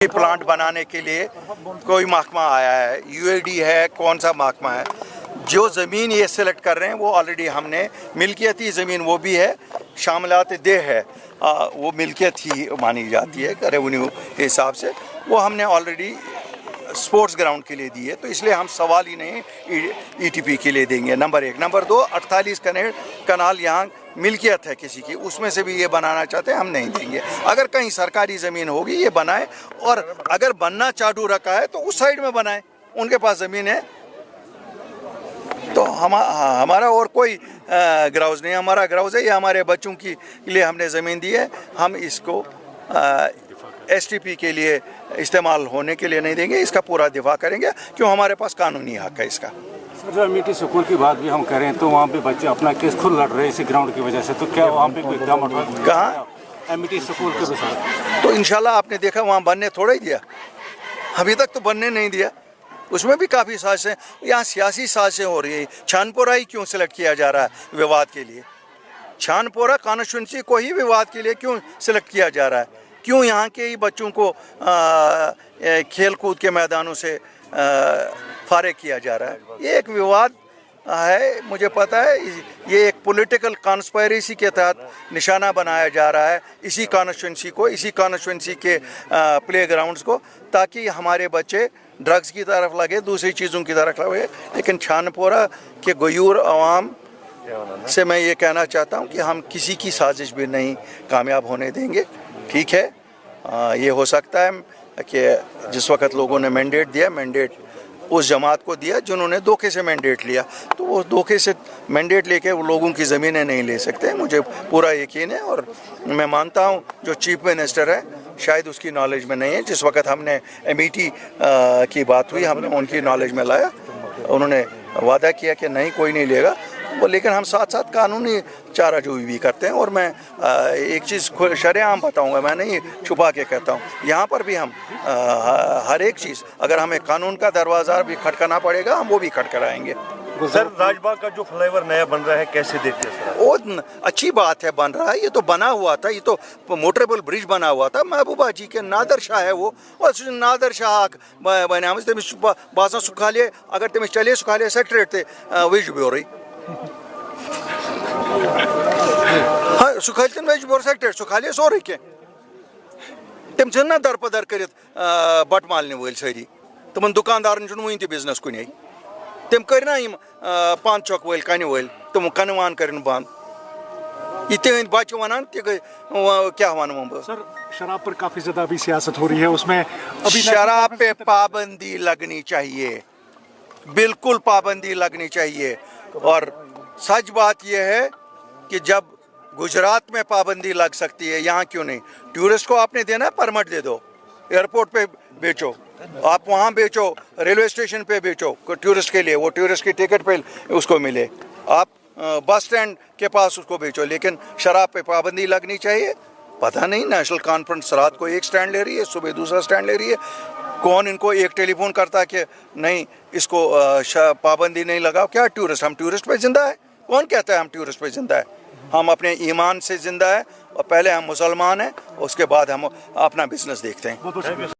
Plant बनाने के लिए कोई महकमा आया है, यूएडी है, कौन सा महकमा है, जो ज़मीन ये सिलेक्ट कर रहे हैं वो ऑलरेडी हमने मिल्कियती ज़मीन वो भी है, शामिलात देह है, वो मिल्कियत ही मानी जाती है रेवेन्यू के हिसाब से, वो हमने ऑलरेडी स्पोर्ट्स ग्राउंड के लिए दी है, तो इसलिए हम सवाल ही नहीं ईटीपी के लिए देंगे। नंबर एक। नंबर दो, 48 कनाल यहाँ मिल्कियत है किसी की, उसमें से भी ये बनाना चाहते हैं, हम नहीं देंगे। अगर कहीं सरकारी ज़मीन होगी ये बनाए, और अगर बनना चाटू रखा है तो उस साइड में बनाए, उनके पास ज़मीन है तो हमारा और कोई ग्राउज़ नहीं, हमारा ग्राउज़ है, ये हमारे बच्चों के लिए हमने ज़मीन दी है, हम इसको एसटीपी के लिए इस्तेमाल होने के लिए नहीं देंगे, इसका पूरा दिफा करेंगे, क्यों हमारे पास कानूनी हक है इसका। सर, एमिटी स्कूल की बात भी हम करें तो वहाँ पे बच्चे अपना केस खुद लड़ रहे हैं इसी ग्राउंड की वजह से, तो क्या वहाँ पे कोई इक़दाम उठा? कहाँ? एमिटी स्कूल के साथ तो इंशाल्लाह आपने देखा वहाँ बनने थोड़ा ही दिया, अभी तक तो बनने नहीं दिया, उसमें भी काफ़ी साजिशें, यहाँ सियासी साजिशें हो रही है। छानपोरा ही क्यों सिलेक्ट किया जा रहा है विवाद के लिए? छानपोरा कॉन्स्टिट्यूंसी को ही विवाद के लिए क्यों सिलेक्ट किया जा रहा है? क्यों यहाँ के ही बच्चों को खेल कूद के मैदानों से फारिग किया जा रहा है? ये एक विवाद है, मुझे पता है, ये एक पॉलिटिकल कॉन्स्पायरेसी के तहत निशाना बनाया जा रहा है इसी कॉन्स्टिट्यूंसी के प्ले ग्राउंड्स को, ताकि हमारे बच्चे ड्रग्स की तरफ लगे, दूसरी चीज़ों की तरफ लगे। लेकिन छानपोरा के गयूर अवाम से मैं ये कहना चाहता हूँ कि हम किसी की साजिश भी नहीं कामयाब होने देंगे। ठीक है, ये हो सकता है कि जिस वक्त लोगों ने मैंडेट दिया, मैंडेट उस जमात को दिया जिन्होंने धोखे से मैंडेट लिया, तो वो धोखे से मैंडेट लेके वो लोगों की ज़मीनें नहीं ले सकते, मुझे पूरा यकीन है। और मैं मानता हूँ जो चीफ मिनिस्टर है शायद उसकी नॉलेज में नहीं है। जिस वक्त हमने एमिटी की बात हुई, हमने उनकी नॉलेज में लाया, उन्होंने वादा किया कि नहीं कोई नहीं लेगा वो, लेकिन हम साथ साथ कानूनी चाराजोई भी करते हैं। और मैं एक चीज़ शरेआम बताऊंगा, मैं नहीं छुपा के कहता हूँ, यहाँ पर भी हम हर एक चीज़, अगर हमें कानून का दरवाज़ा भी खटकाना पड़ेगा हम वो भी खटखटाएंगे। सर, राजबाग का जो फ्लाईओवर नया बन रहा है कैसे देखते हैं सर? वो अच्छी बात है, बन रहा है, ये तो बना हुआ था, ये तो मोटरेबल ब्रिज बना हुआ था, महबूबा जी के नादर शाह है वो, और नादर शाह बना तमिस बाजा सुखालिए, अगर तमिस चलिए सुखालिए सेक्रेट थे वेज ब्योरी हाँ सुखालिए वेज ब्योर सेक्रेट सुखालिए सोरे के तम ना दरपदर कर बट मालने वल सारी तमन दुकानदारन वन तह बिजनेस कुन तम कर ना पान चौक वल कन वल तम कनवान कर बंद, ये तिहद बच्चे वन क्या वन बह। सर, शराब पर काफी ज्यादा अभी सियासत हो रही है, उसमें अभी शराब पे पाबंदी लगनी चाहिए, बिल्कुल पाबंदी लगनी चाहिए। और सच बात यह है कि जब गुजरात में पाबंदी लग सकती है, यहाँ क्यों नहीं? टूरिस्ट को आपने देना है, परमिट दे दो, एयरपोर्ट पे बेचो, आप वहाँ बेचो, रेलवे स्टेशन पे बेचो टूरिस्ट के लिए, वो टूरिस्ट की टिकट पे उसको मिले, आप बस स्टैंड के पास उसको बेचो, लेकिन शराब पे पाबंदी लगनी चाहिए। पता नहीं नेशनल कॉन्फ्रेंस रात को एक स्टैंड ले रही है, सुबह दूसरा स्टैंड ले रही है, कौन इनको एक टेलीफोन करता है कि नहीं इसको पाबंदी नहीं लगाओ? क्या टूरिस्ट, हम टूरिस्ट पे जिंदा है? कौन कहता है हम टूरिस्ट पे जिंदा है? हम अपने ईमान से जिंदा है, और पहले हम मुसलमान हैं, उसके बाद हम अपना बिजनेस देखते हैं।